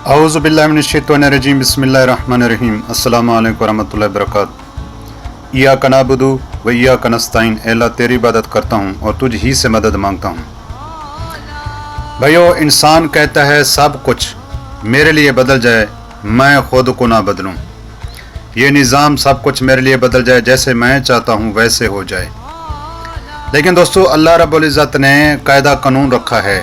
औज़ु बिल्लाहि मिनश्शैतानिर्रजीम बिस्मिल्लाहिर्रहमानिर्रहीम अस्सलामु अलैकुम वरहमतुल्लाहि वबरकातुहू। इय्याका नअबुदु व इय्याका नस्तईन। ऐ अल्लाह तेरी इबादत करता हूँ और तुझ ही से मदद मांगता हूँ। भाइयों, इंसान कहता है सब कुछ मेरे लिए बदल जाए, मैं खुद को ना बदलूँ। ये निज़ाम सब कुछ मेरे लिए बदल जाए, जैसे मैं चाहता हूँ वैसे हो जाए। लेकिन दोस्तों, अल्लाह रब्बुल इज़्ज़त ने कायदा कानून रखा है,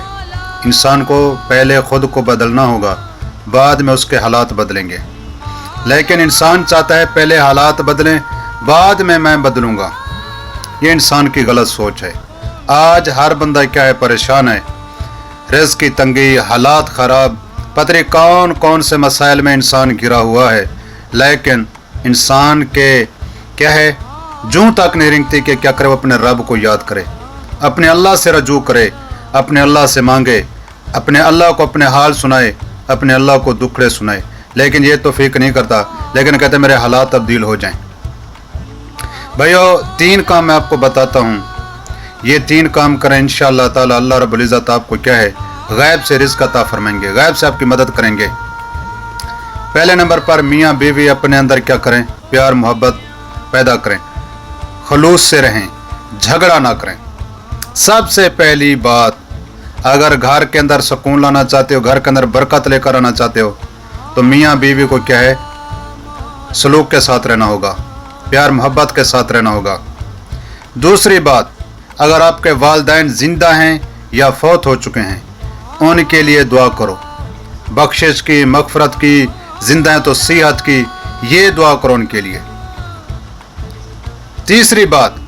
इंसान को पहले ख़ुद को बदलना होगा, बाद में उसके हालात बदलेंगे। लेकिन इंसान चाहता है पहले हालात बदलें, बाद में मैं बदलूँगा। ये इंसान की गलत सोच है। आज हर बंदा क्या है, परेशान है, रिज़्क़ की तंगी, हालात ख़राब, पता नहीं कौन कौन से मसाइल में इंसान घिरा हुआ है। लेकिन इंसान के क्या है, जूं तक नहीं रिंगती कि क्या करे, वो अपने रब को याद करे, अपने अल्लाह से रजू करे, अपने अल्लाह से मांगे, अपने अल्लाह को अपने हाल सुनाए, अपने अल्लाह को दुखड़े सुनाए। लेकिन ये तौफीक नहीं करता, लेकिन कहते मेरे हालात तब्दील हो जाएं। भाइयों, 3 काम मैं आपको बताता हूँ, ये 3 काम करें इंशाअल्लाह ताला अल्लाह रब्बुल इज़्ज़त आपको क्या है, गैब से रिज़्क़ अता फरमाएंगे, गैब से आपकी मदद करेंगे। पहले नंबर पर मियाँ बीवी अपने अंदर क्या करें, प्यार मोहब्बत पैदा करें, खलूस से रहें, झगड़ा ना करें। सबसे पहली बात, अगर घर के अंदर सुकून लाना चाहते हो, घर के अंदर बरकत लेकर आना चाहते हो, तो मियाँ बीवी को क्या है, सलूक के साथ रहना होगा, प्यार मोहब्बत के साथ रहना होगा। दूसरी बात, अगर आपके वालिदैन ज़िंदा हैं या फौत हो चुके हैं, उनके लिए दुआ करो, बख्शिश की, मग़फ़िरत की, ज़िंदा हैं तो सेहत की, ये दुआ करो उनके लिए। तीसरी बात,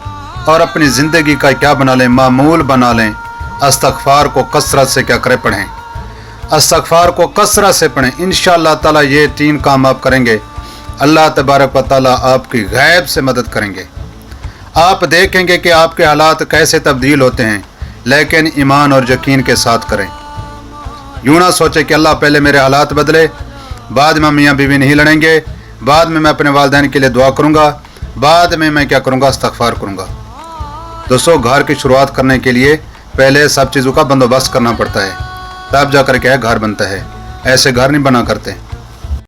और अपनी ज़िंदगी का क्या बना लें, मामूल बना लें, इस्तग़फ़ार को कसरत से क्या करें, पढ़ें, इस्तग़फ़ार को कसरत से पढ़ें। इंशाअल्लाह ताला ये 3 काम आप करेंगे, अल्लाह तबारक व तआला आपकी गैब से मदद करेंगे। आप देखेंगे कि आपके हालात कैसे तब्दील होते हैं, लेकिन ईमान और यकीन के साथ करें। यूँ ना सोचे कि अल्लाह पहले मेरे हालात बदले, बाद में मियाँ बीवी नहीं लड़ेंगे, बाद में मैं अपने वालिदैन के लिए दुआ करूँगा, बाद में मैं क्या करूँगा, इस्तग़फ़ार करूँगा। दोस्तों, घर की शुरुआत करने के लिए पहले सब चीज़ों का बंदोबस्त करना पड़ता है, तब जाकर क्या है घर बनता है। ऐसे घर नहीं बना करते।